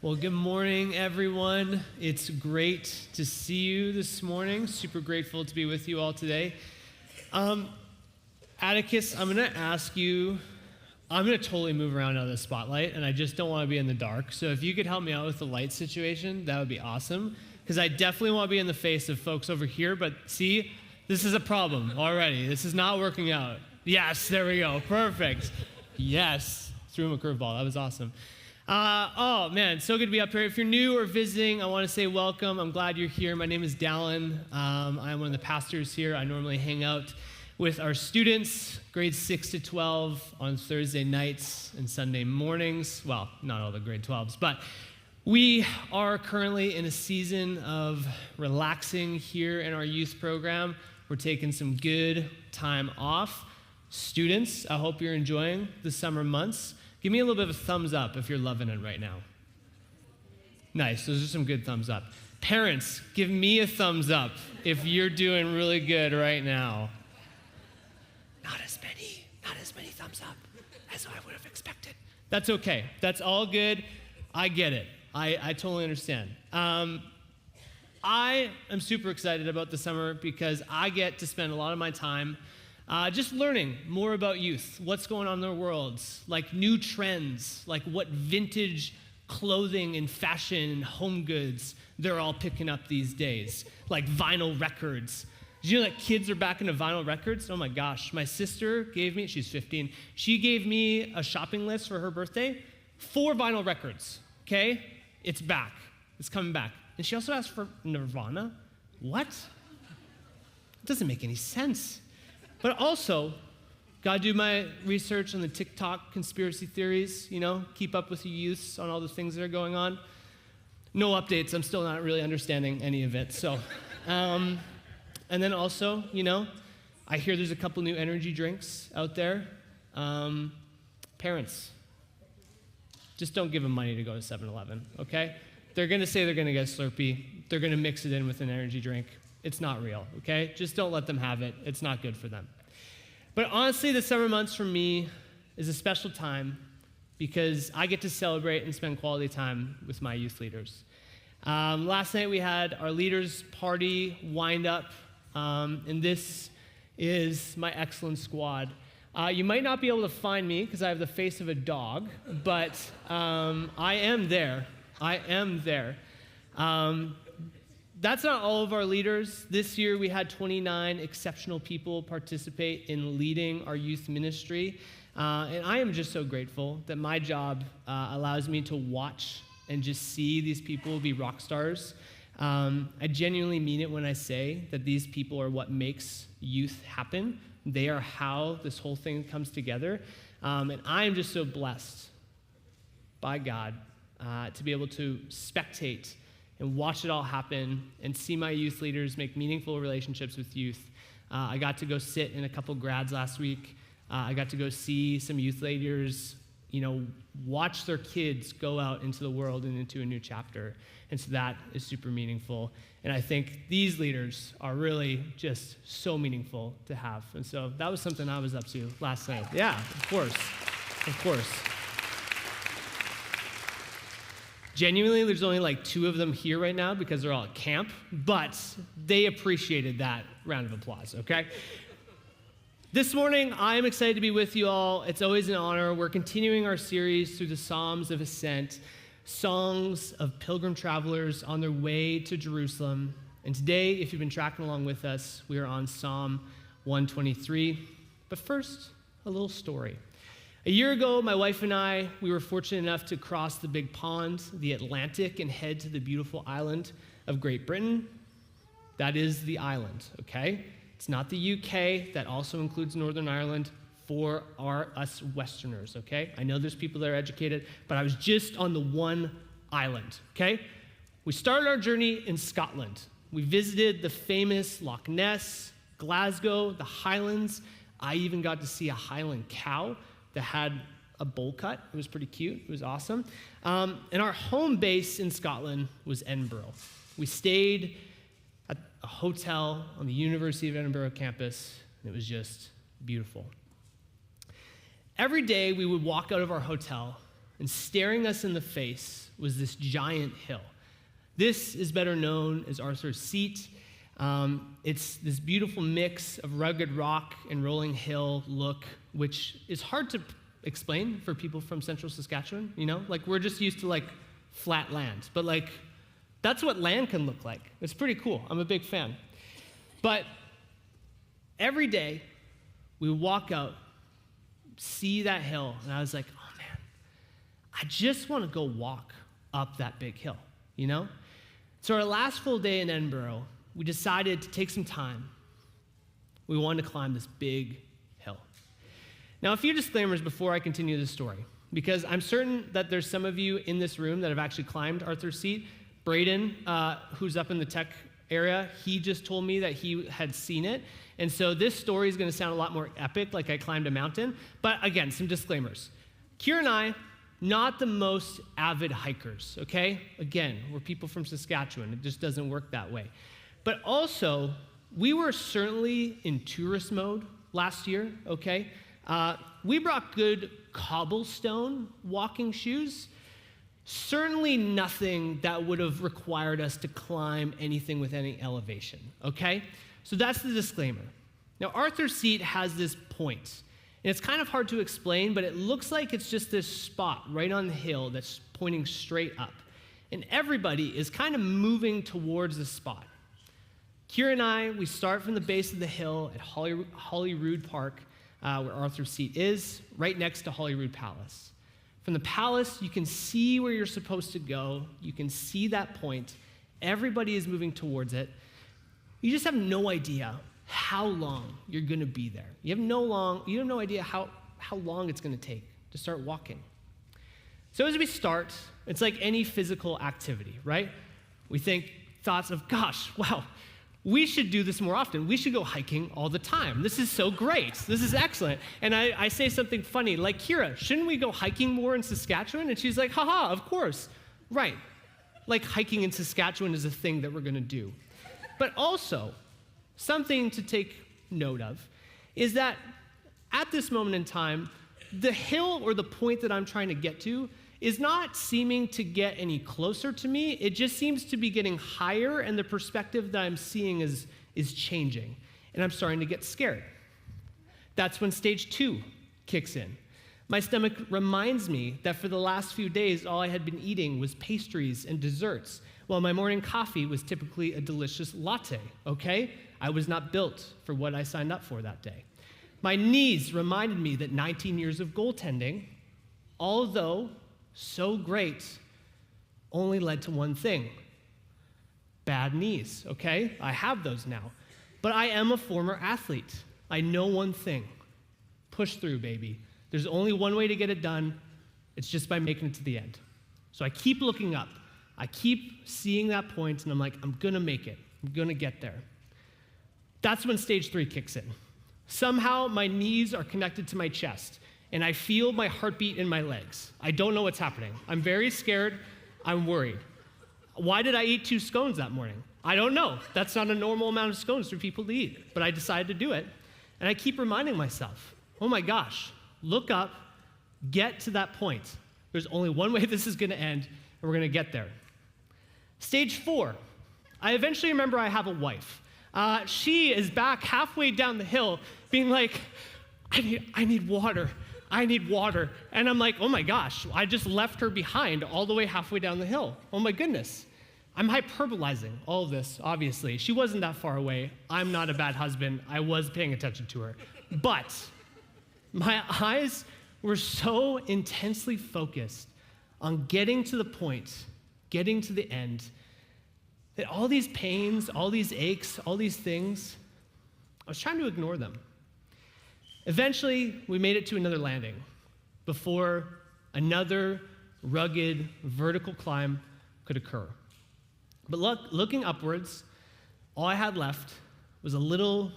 Well, good morning, everyone. It's great to see you this morning. Super grateful to be with you all today. Atticus, I'm going to ask you, I'm going to totally move around out of the spotlight, and I just don't want to be in the dark. So if you could help me out with the light situation, that would be awesome, because I definitely want to be in the face of folks over here, but see, this is a problem already. This is not working out. Yes, there we go. Perfect. Yes. Threw him a curveball. That was awesome. Oh, man, so good to be up here. If you're new or visiting, I want to say welcome. I'm glad you're here. My name is Dallin. I'm one of the pastors here. I normally hang out with our students, grades 6 to 12, on Thursday nights and Sunday mornings. Well, not all the grade 12s, but we are currently in a season of relaxing here in our youth program. We're taking some good time off. Students, I hope you're enjoying the summer months. Give me a little bit of a thumbs up if you're loving it right now. Nice, those are some good thumbs up. Parents, give me a thumbs up if you're doing really good right now. Not as many thumbs up as I would have expected. That's okay, that's all good. I get it, I totally understand. I am super excited about the summer because I get to spend a lot of my time just learning more about youth, what's going on in their worlds, like new trends, like what vintage clothing and fashion and home goods they're all picking up these days, like vinyl records. Did you know that kids are back into vinyl records? Oh my gosh, my sister gave me, she's 15, she gave me a shopping list for her birthday, 4 vinyl records, okay? It's back, it's coming back. And she also asked for Nirvana. What? It doesn't make any sense. But also, gotta do my research on the TikTok conspiracy theories, keep up with you youths on all the things that are going on. No updates, I'm still not really understanding any of it. So, and then also, I hear there's a couple new energy drinks out there. Parents, just don't give them money to go to 7-Eleven, okay? They're gonna say they're gonna get Slurpee. They're gonna mix it in with an energy drink. It's not real, okay? Just don't let them have it. It's not good for them. But honestly, the summer months for me is a special time because I get to celebrate and spend quality time with my youth leaders. Last night we had our leaders party wind up, and this is my excellent squad. You might not be able to find me because I have the face of a dog, but I am there. I am there. That's not all of our leaders. This year we had 29 exceptional people participate in leading our youth ministry. And I am just so grateful that my job allows me to watch and just see these people be rock stars. I genuinely mean it when I say that these people are what makes youth happen. They are how this whole thing comes together. And I am just so blessed by God to be able to spectate and watch it all happen and see my youth leaders make meaningful relationships with youth. I got to go sit in a couple grads last week. I got to go see some youth leaders, watch their kids go out into the world and into a new chapter. And so that is super meaningful. And I think these leaders are really just so meaningful to have. And so that was something I was up to last night. Yeah, of course. Genuinely, there's only like 2 of them here right now because they're all at camp, but they appreciated that round of applause, okay? This morning, I am excited to be with you all. It's always an honor. We're continuing our series through the Psalms of Ascent, songs of pilgrim travelers on their way to Jerusalem. And today, if you've been tracking along with us, we are on Psalm 123. But first, a little story. A year ago, my wife and I, we were fortunate enough to cross the big pond, the Atlantic, and head to the beautiful island of Great Britain. That is the island, okay? It's not the UK. That also includes Northern Ireland for us Westerners, okay? I know there's people that are educated, but I was just on the one island, okay? We started our journey in Scotland. We visited the famous Loch Ness, Glasgow, the Highlands. I even got to see a Highland cow that had a bowl cut. It was pretty cute. It was awesome. And our home base in Scotland was Edinburgh. We stayed at a hotel on the University of Edinburgh campus, and it was just beautiful. Every day we would walk out of our hotel and staring us in the face was this giant hill. This is better known as Arthur's Seat. It's this beautiful mix of rugged rock and rolling hill look, which is hard to explain for people from central Saskatchewan, Like, we're just used to, flat land. But, that's what land can look like. It's pretty cool. I'm a big fan. But every day, we walk out, see that hill, and I was like, oh, man, I just want to go walk up that big hill, So our last full day in Edinburgh, we decided to take some time. We wanted to climb this big hill. Now, a few disclaimers before I continue the story, because I'm certain that there's some of you in this room that have actually climbed Arthur's Seat. Braden, who's up in the tech area, he just told me that he had seen it. And so this story is going to sound a lot more epic, like I climbed a mountain. But again, some disclaimers. Kira and I, not the most avid hikers, okay? Again, we're people from Saskatchewan. It just doesn't work that way. But also, we were certainly in tourist mode last year, okay? We brought good cobblestone walking shoes. Certainly nothing that would have required us to climb anything with any elevation, okay? So that's the disclaimer. Now, Arthur's Seat has this point, and it's kind of hard to explain, but it looks like it's just this spot right on the hill that's pointing straight up. And everybody is kind of moving towards this spot. Kira and I, we start from the base of the hill at Holyrood Park, where Arthur's Seat is, right next to Holyrood Palace. From the palace, you can see where you're supposed to go. You can see that point. Everybody is moving towards it. You just have no idea how long you're going to be there. You have no idea how long it's going to take to start walking. So as we start, it's like any physical activity, right? We think thoughts of, gosh, wow, we should do this more often. We should go hiking all the time. This is so great. This is excellent. And I say something funny, like, Kira, shouldn't we go hiking more in Saskatchewan? And she's like, haha, of course. Right. Like hiking in Saskatchewan is a thing that we're going to do. But also, something to take note of is that at this moment in time, the hill or the point that I'm trying to get to is not seeming to get any closer to me. It just seems to be getting higher, and the perspective that I'm seeing is changing, and I'm starting to get scared. That's when stage 2 kicks in. My stomach reminds me that for the last few days, all I had been eating was pastries and desserts, while my morning coffee was typically a delicious latte, okay? I was not built for what I signed up for that day. My knees reminded me that 19 years of goaltending, although so great, only led to one thing: bad knees, okay? I have those now. But I am a former athlete. I know one thing: push through, baby. There's only one way to get it done. It's just by making it to the end. So I keep looking up. I keep seeing that point, and I'm like, I'm gonna make it. I'm gonna get there. That's when stage 3 kicks in. Somehow my knees are connected to my chest, and I feel my heartbeat in my legs. I don't know what's happening. I'm very scared. I'm worried. Why did I eat 2 scones that morning? I don't know. That's not a normal amount of scones for people to eat, but I decided to do it. And I keep reminding myself, oh my gosh, look up, get to that point. There's only one way this is gonna end, and we're gonna get there. Stage 4, I eventually remember I have a wife. She is back halfway down the hill being like, I need water. I need water. And I'm like, oh my gosh, I just left her behind all the way halfway down the hill. Oh my goodness. I'm hyperbolizing all of this, obviously. She wasn't that far away. I'm not a bad husband. I was paying attention to her. But my eyes were so intensely focused on getting to the point, getting to the end, that all these pains, all these aches, all these things, I was trying to ignore them. Eventually, we made it to another landing before another rugged, vertical climb could occur. But looking upwards, all I had left was a little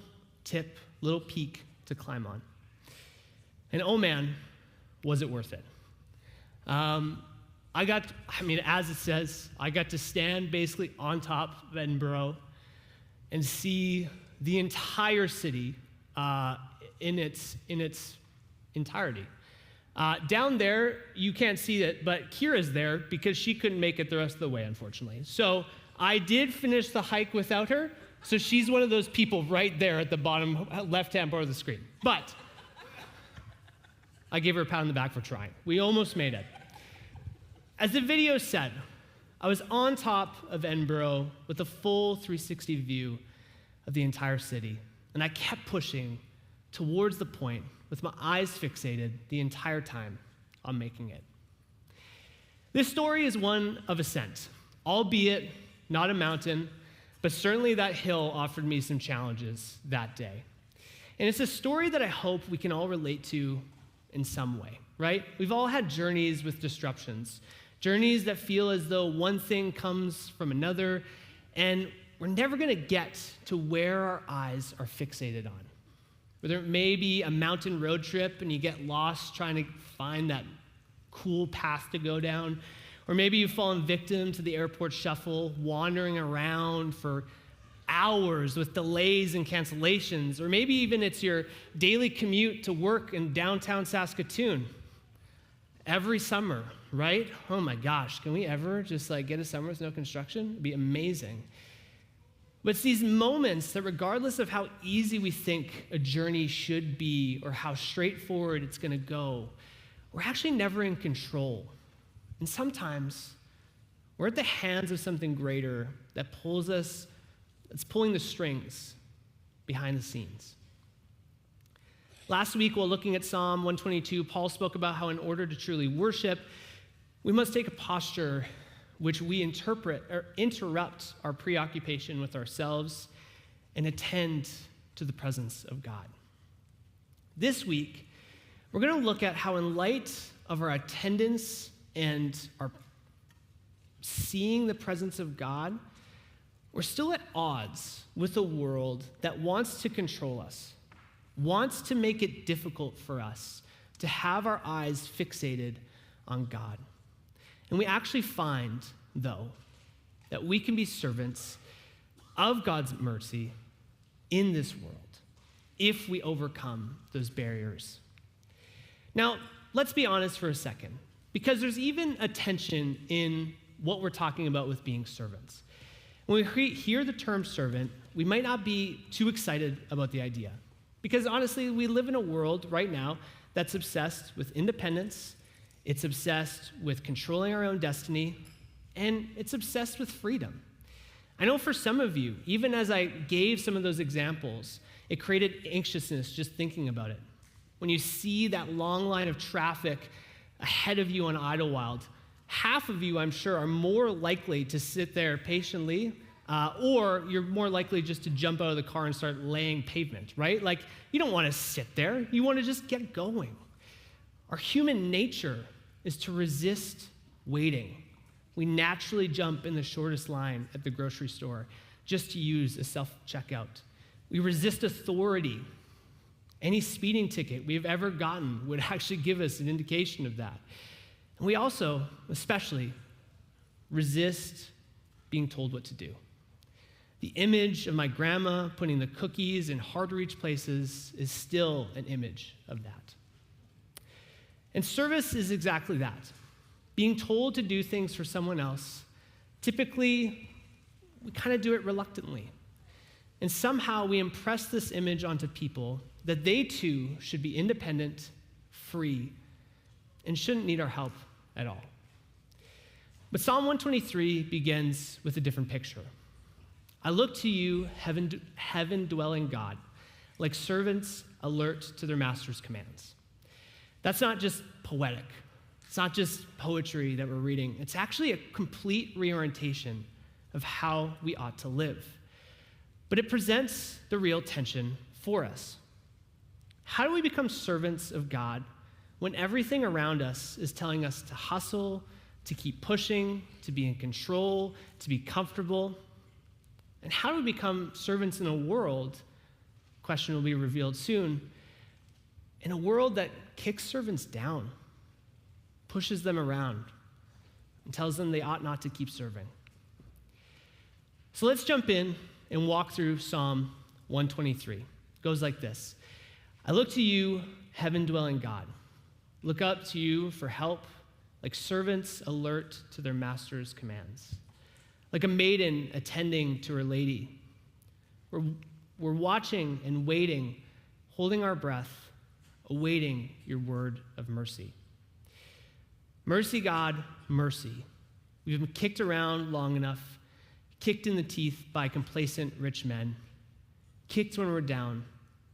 tip, little peak to climb on. And oh man, was it worth it. As it says, I got to stand basically on top of Edinburgh and see the entire city in its entirety. Down there, you can't see it, but Kira's there because she couldn't make it the rest of the way, unfortunately. So I did finish the hike without her, so she's one of those people right there at the bottom left-hand part of the screen. But I gave her a pat on the back for trying. We almost made it. As the video said, I was on top of Edinburgh with a full 360 view of the entire city, and I kept pushing towards the point with my eyes fixated the entire time on making it. This story is one of ascent, albeit not a mountain, but certainly that hill offered me some challenges that day. And it's a story that I hope we can all relate to in some way, right? We've all had journeys with disruptions, journeys that feel as though one thing comes from another, and we're never going to get to where our eyes are fixated on. Whether it may be a mountain road trip and you get lost trying to find that cool path to go down, or maybe you've fallen victim to the airport shuffle, wandering around for hours with delays and cancellations, or maybe even it's your daily commute to work in downtown Saskatoon every summer, right? Oh my gosh, can we ever just get a summer with no construction? It'd be amazing. But it's these moments that regardless of how easy we think a journey should be or how straightforward it's going to go, we're actually never in control. And sometimes we're at the hands of something greater that pulls us, that's pulling the strings behind the scenes. Last week, while looking at Psalm 122, Paul spoke about how in order to truly worship, we must take a posture which we interrupt our preoccupation with ourselves and attend to the presence of God. This week, we're going to look at how in light of our attendance and our seeing the presence of God, we're still at odds with a world that wants to control us, wants to make it difficult for us to have our eyes fixated on God. And we actually find, though, that we can be servants of God's mercy in this world if we overcome those barriers. Now, let's be honest for a second, because there's even a tension in what we're talking about with being servants. When we hear the term servant, we might not be too excited about the idea, because honestly, we live in a world right now that's obsessed with independence. It's obsessed with controlling our own destiny, and it's obsessed with freedom. I know for some of you, even as I gave some of those examples, it created anxiousness just thinking about it. When you see that long line of traffic ahead of you on Idlewild, half of you, I'm sure, are more likely to sit there patiently, or you're more likely just to jump out of the car and start laying pavement, right? You don't want to sit there. You want to just get going. Our human nature is to resist waiting. We naturally jump in the shortest line at the grocery store just to use a self-checkout. We resist authority. Any speeding ticket we've ever gotten would actually give us an indication of that. And we also, especially, resist being told what to do. The image of my grandma putting the cookies in hard-to-reach places is still an image of that. And service is exactly that. Being told to do things for someone else, typically, we kind of do it reluctantly. And somehow we impress this image onto people that they too should be independent, free, and shouldn't need our help at all. But Psalm 123 begins with a different picture. I look to you, heaven-dwelling God, like servants alert to their master's commands. That's not just poetic. It's not just poetry that we're reading. It's actually a complete reorientation of how we ought to live. But it presents the real tension for us. How do we become servants of God when everything around us is telling us to hustle, to keep pushing, to be in control, to be comfortable? And how do we become servants in a world, question will be revealed soon, in a world that kicks servants down, pushes them around, and tells them they ought not to keep serving? So let's jump in and walk through Psalm 123. It goes like this. I look to you, heaven-dwelling God, look up to you for help, like servants alert to their master's commands, like a maiden attending to her lady. We're watching and waiting, holding our breath, awaiting your word of mercy. Mercy, God, mercy. We've been kicked around long enough, kicked in the teeth by complacent rich men, kicked when we're down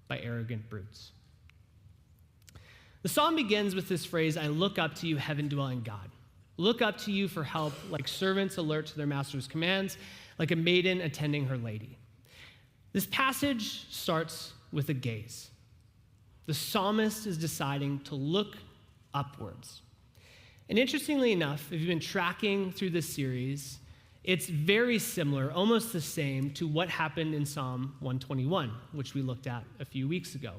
by arrogant brutes. The psalm begins with this phrase, I look up to you, heaven-dwelling God. Look up to you for help, like servants alert to their master's commands, like a maiden attending her lady. This passage starts with a gaze. The psalmist is deciding to look upwards. And interestingly enough, if you've been tracking through this series, it's very similar, almost the same, to what happened in Psalm 121, which we looked at a few weeks ago.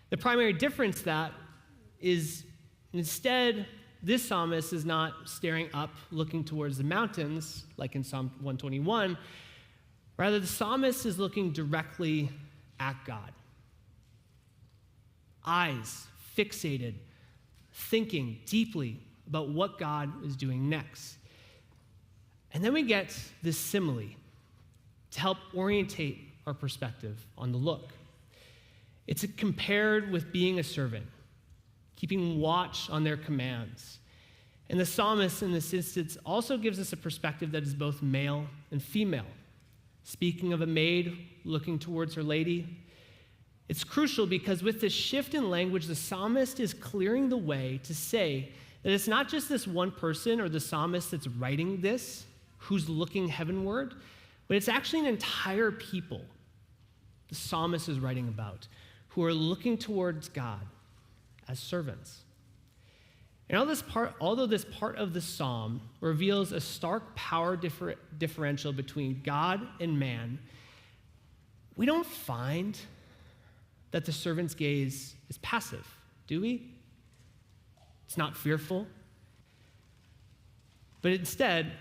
The primary difference that is instead, this psalmist is not staring up, looking towards the mountains, like in Psalm 121. Rather, the psalmist is looking directly at God. Eyes fixated, thinking deeply about what God is doing next. And then we get this simile to help orientate our perspective on the look. It's compared with being a servant, keeping watch on their commands. And the psalmist in this instance also gives us a perspective that is both male and female. Speaking of a maid looking towards her lady, it's crucial because with this shift in language, the psalmist is clearing the way to say that it's not just this one person or the psalmist that's writing this who's looking heavenward, but it's actually an entire people the psalmist is writing about who are looking towards God as servants. And although this part of the psalm reveals a stark power differential between God and man, we don't find that the servant's gaze is passive, do we? It's not fearful, but instead,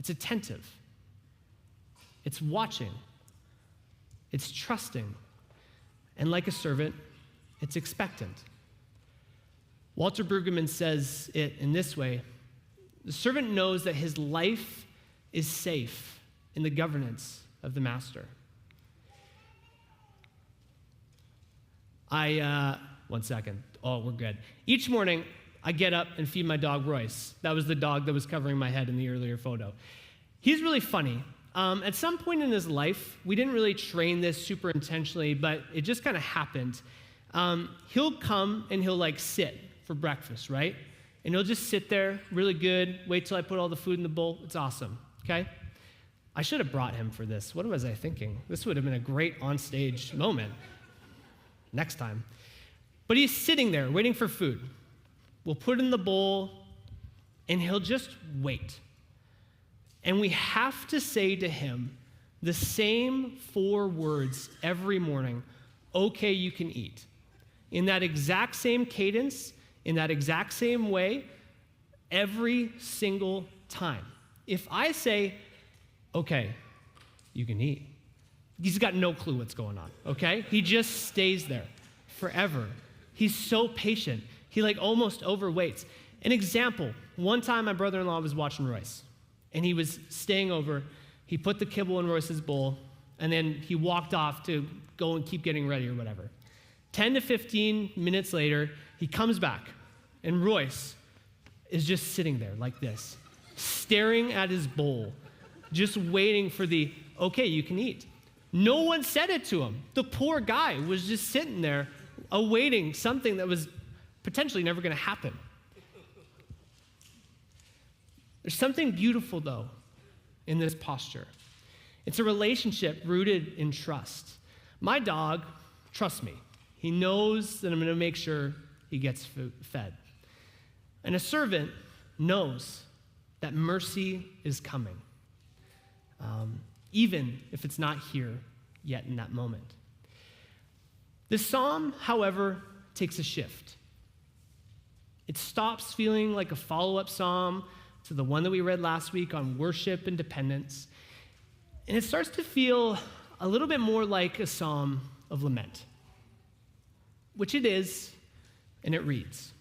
it's attentive, it's watching, it's trusting, and like a servant, it's expectant. Walter Brueggemann says it in this way: the servant knows that his life is safe in the governance of the master. One second. Oh, we're good. Each morning, I get up and feed my dog Royce. That was the dog that was covering my head in the earlier photo. He's really funny. At some point in his life, we didn't really train this super intentionally, but it just kind of happened. He'll come and he'll sit for breakfast, right? And he'll just sit there, really good, wait till I put all the food in the bowl. It's awesome, okay? I should have brought him for this. What was I thinking? This would have been a great on-stage moment. Next time. But he's sitting there waiting for food. We'll put it in the bowl, and he'll just wait. And we have to say to him the same 4 words every morning: okay, you can eat. In that exact same cadence, in that exact same way, every single time. If I say, okay, you can eat, he's got no clue what's going on, okay? He just stays there forever. He's so patient. He almost overwaits. An example, one time my brother-in-law was watching Royce, and he was staying over. He put the kibble in Royce's bowl, and then he walked off to go and keep getting ready or whatever. 10 to 15 minutes later, he comes back, and Royce is just sitting there like this, staring at his bowl, just waiting for the, okay, you can eat. No one said it to him. The poor guy was just sitting there awaiting something that was potentially never going to happen. There's something beautiful, though, in this posture. It's a relationship rooted in trust. My dog trusts me. He knows that I'm going to make sure he gets fed. And a servant knows that mercy is coming, even if it's not here yet in that moment. This psalm, however, takes a shift. It stops feeling like a follow-up psalm to the one that we read last week on worship and dependence, and it starts to feel a little bit more like a psalm of lament, which it is, And it reads,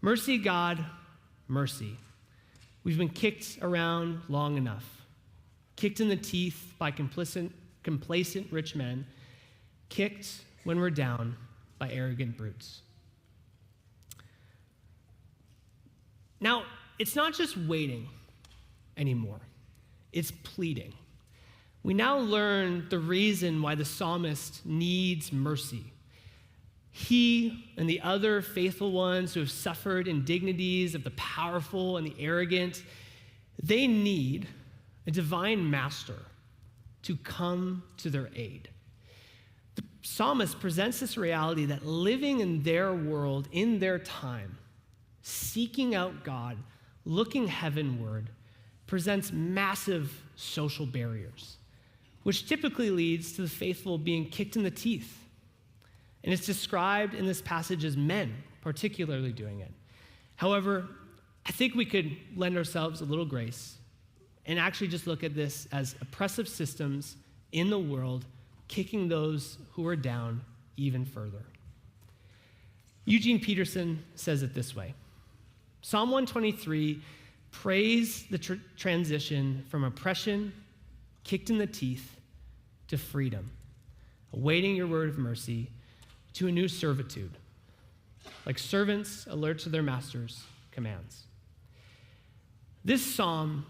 "Mercy, God, mercy. We've been kicked around long enough, kicked in the teeth by complacent rich men, kicked when we're down by arrogant brutes." Now, it's not just waiting anymore. It's pleading. We now learn the reason why the psalmist needs mercy. He and the other faithful ones who have suffered indignities of the powerful and the arrogant, they need a divine master to come to their aid. The psalmist presents this reality that living in their world, in their time, seeking out God, looking heavenward, presents massive social barriers, which typically leads to the faithful being kicked in the teeth. And it's described in this passage as men particularly doing it. However, I think we could lend ourselves a little grace and actually just look at this as oppressive systems in the world kicking those who are down even further. Eugene Peterson says it this way: Psalm 123 praise the transition from oppression, kicked in the teeth, to freedom, awaiting your word of mercy, to a new servitude, like servants alert to their master's commands. This psalm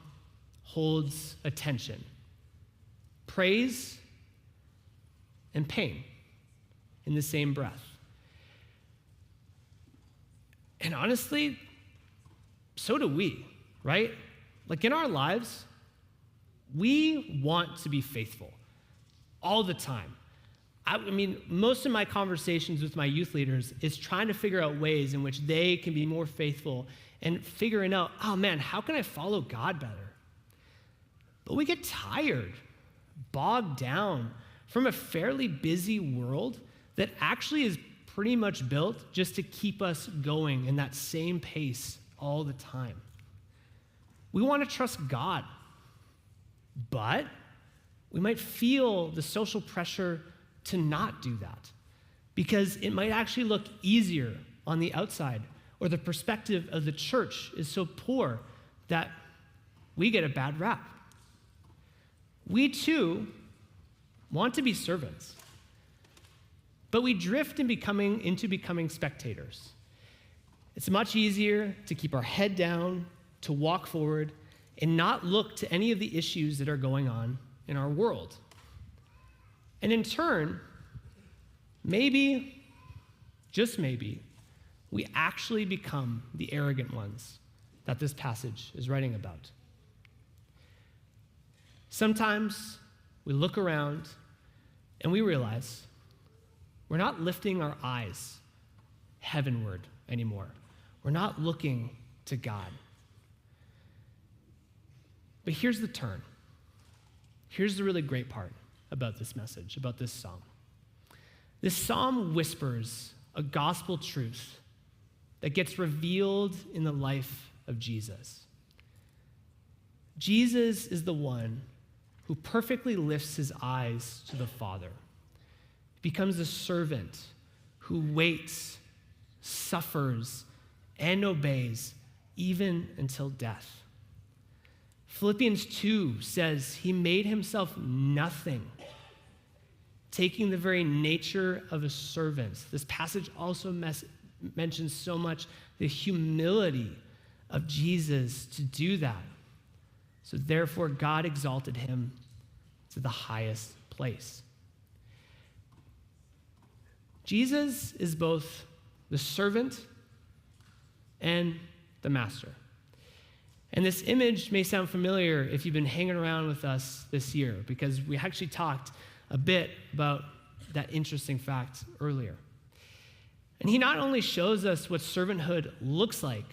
holds a tension: praise and pain in the same breath. And honestly, so do we, right? Like in our lives, we want to be faithful all the time. I mean, most of my conversations with my youth leaders is trying to figure out ways in which they can be more faithful and figuring out, oh man, how can I follow God better? But we get tired, bogged down from a fairly busy world that actually is pretty much built just to keep us going in that same pace all the time. We want to trust God, but we might feel the social pressure to not do that because it might actually look easier on the outside, or the perspective of the church is so poor that we get a bad rap. We too want to be servants, but we drift into becoming spectators. It's much easier to keep our head down, to walk forward, and not look to any of the issues that are going on in our world. And in turn, maybe, just maybe, we actually become the arrogant ones that this passage is writing about. Sometimes we look around and we realize we're not lifting our eyes heavenward anymore. We're not looking to God. But here's the turn. Here's the really great part about this message, about this psalm. This psalm whispers a gospel truth that gets revealed in the life of Jesus. Jesus is the one who perfectly lifts his eyes to the Father. He becomes a servant who waits, suffers, and obeys even until death. Philippians 2 says he made himself nothing, taking the very nature of a servant. This passage also mentions so much the humility of Jesus to do that. So therefore, God exalted him to the highest place. Jesus is both the servant and the master. And this image may sound familiar if you've been hanging around with us this year, because we actually talked a bit about that interesting fact earlier. And he not only shows us what servanthood looks like,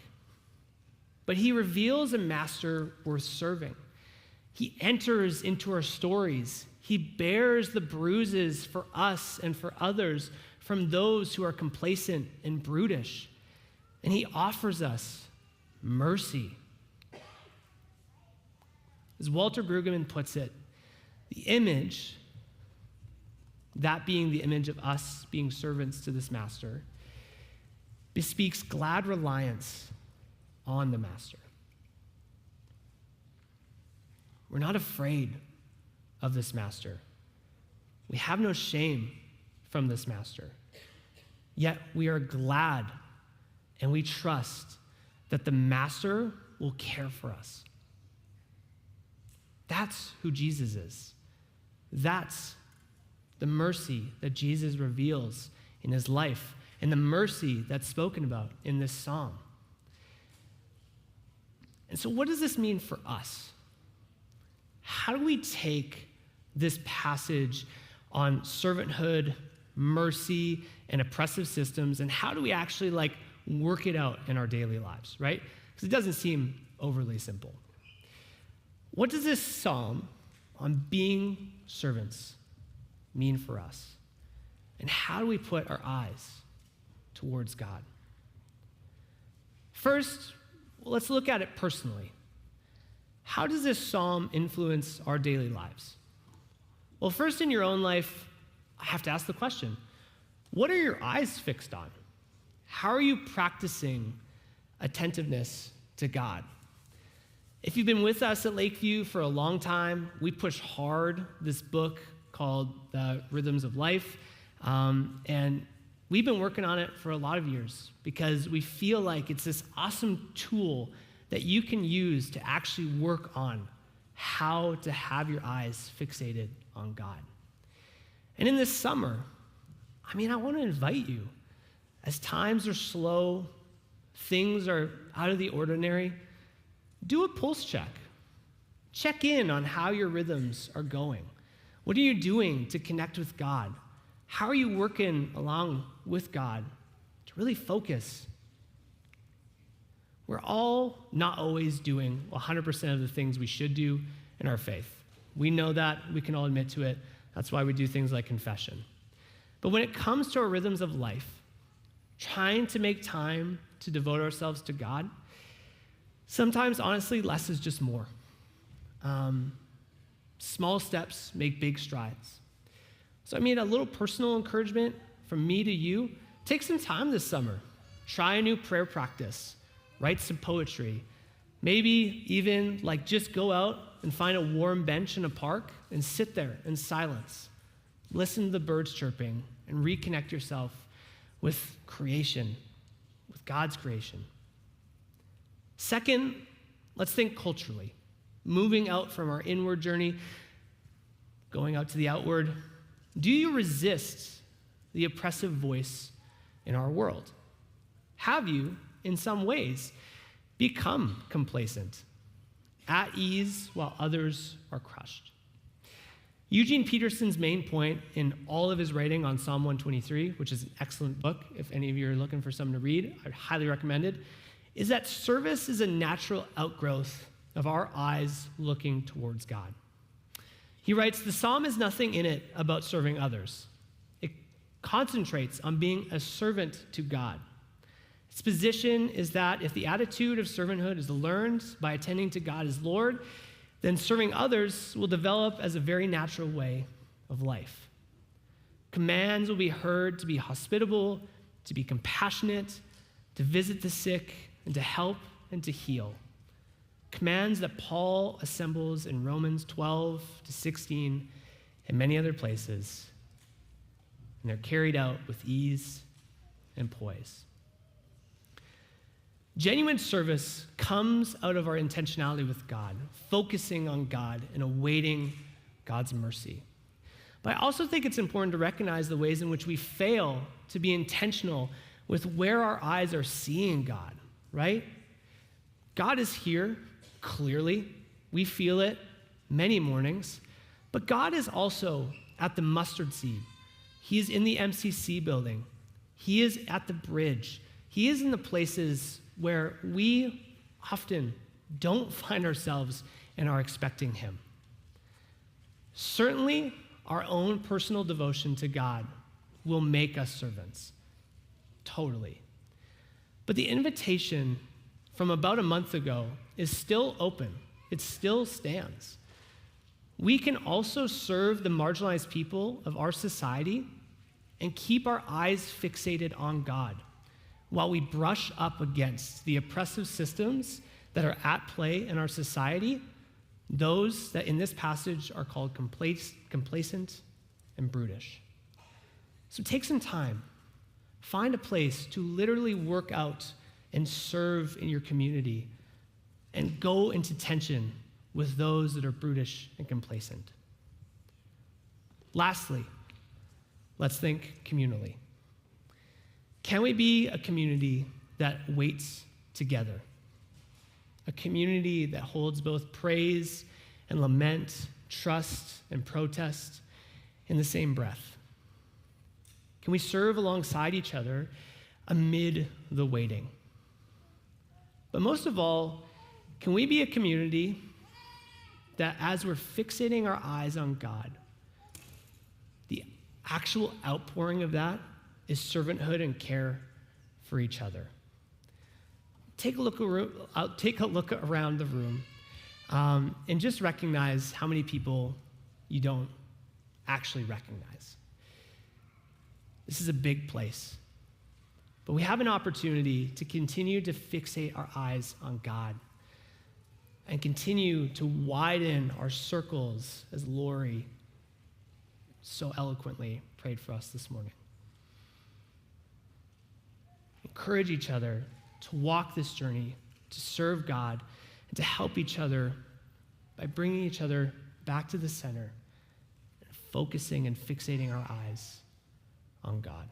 but he reveals a master worth serving. He enters into our stories. He bears the bruises for us and for others from those who are complacent and brutish. And he offers us mercy. As Walter Brueggemann puts it, the image, that being the image of us being servants to this master, bespeaks glad reliance on the Master. We're not afraid of this Master. We have no shame from this Master. Yet we are glad and we trust that the Master will care for us. That's who Jesus is. That's the mercy that Jesus reveals in his life and the mercy that's spoken about in this psalm. And so what does this mean for us? How do we take this passage on servanthood, mercy, and oppressive systems, and how do we actually work it out in our daily lives, right? Because it doesn't seem overly simple. What does this psalm on being servants mean for us? And how do we put our eyes towards God? First, let's look at it personally. How does this psalm influence our daily lives? Well, first in your own life, I have to ask the question, what are your eyes fixed on? How are you practicing attentiveness to God? If you've been with us at Lakeview for a long time, we push hard this book called The Rhythms of Life, and we've been working on it for a lot of years because we feel like it's this awesome tool that you can use to actually work on how to have your eyes fixated on God. And in this summer, I want to invite you, as times are slow, things are out of the ordinary, do a pulse check. Check in on how your rhythms are going. What are you doing to connect with God? How are you working along with God to really focus? We're all not always doing 100% of the things we should do in our faith. We know that. We can all admit to it. That's why we do things like confession. But when it comes to our rhythms of life, trying to make time to devote ourselves to God, sometimes, honestly, less is just more. Small steps make big strides. So, a little personal encouragement from me to you. Take some time this summer. Try a new prayer practice. Write some poetry. Maybe even just go out and find a warm bench in a park and sit there in silence. Listen to the birds chirping and reconnect yourself with creation, with God's creation. Second, let's think culturally. Moving out from our inward journey, going out to the outward. Do you resist the oppressive voice in our world? Have you, in some ways, become complacent, at ease while others are crushed? Eugene Peterson's main point in all of his writing on Psalm 123, which is an excellent book, if any of you are looking for something to read, I'd highly recommend it, is that service is a natural outgrowth of our eyes looking towards God. He writes, the psalm has nothing in it about serving others. It concentrates on being a servant to God. Its position is that if the attitude of servanthood is learned by attending to God as Lord, then serving others will develop as a very natural way of life. Commands will be heard to be hospitable, to be compassionate, to visit the sick, and to help and to heal. Commands that Paul assembles in Romans 12 to 16 and many other places, and they're carried out with ease and poise. Genuine service comes out of our intentionality with God, focusing on God and awaiting God's mercy. But I also think it's important to recognize the ways in which we fail to be intentional with where our eyes are seeing God, right? God is here, clearly. We feel it many mornings. But God is also at the mustard seed. He is in the MCC building. He is at the bridge. He is in the places where we often don't find ourselves and are expecting him. Certainly, our own personal devotion to God will make us servants. Totally. But the invitation from about a month ago is still open. It still stands. We can also serve the marginalized people of our society and keep our eyes fixated on God. while we brush up against the oppressive systems that are at play in our society, those that in this passage are called complacent and brutish. So take some time. Find a place to literally work out and serve in your community and go into tension with those that are brutish and complacent. Lastly, let's think communally. Can we be a community that waits together? A community that holds both praise and lament, trust and protest in the same breath? Can we serve alongside each other amid the waiting? But most of all, can we be a community that as we're fixating our eyes on God, the actual outpouring of that is servanthood and care for each other? Take a look around the room and just recognize how many people you don't actually recognize. This is a big place, but we have an opportunity to continue to fixate our eyes on God and continue to widen our circles as Lori so eloquently prayed for us this morning. Encourage each other to walk this journey, to serve God, and to help each other by bringing each other back to the center and focusing and fixating our eyes on God.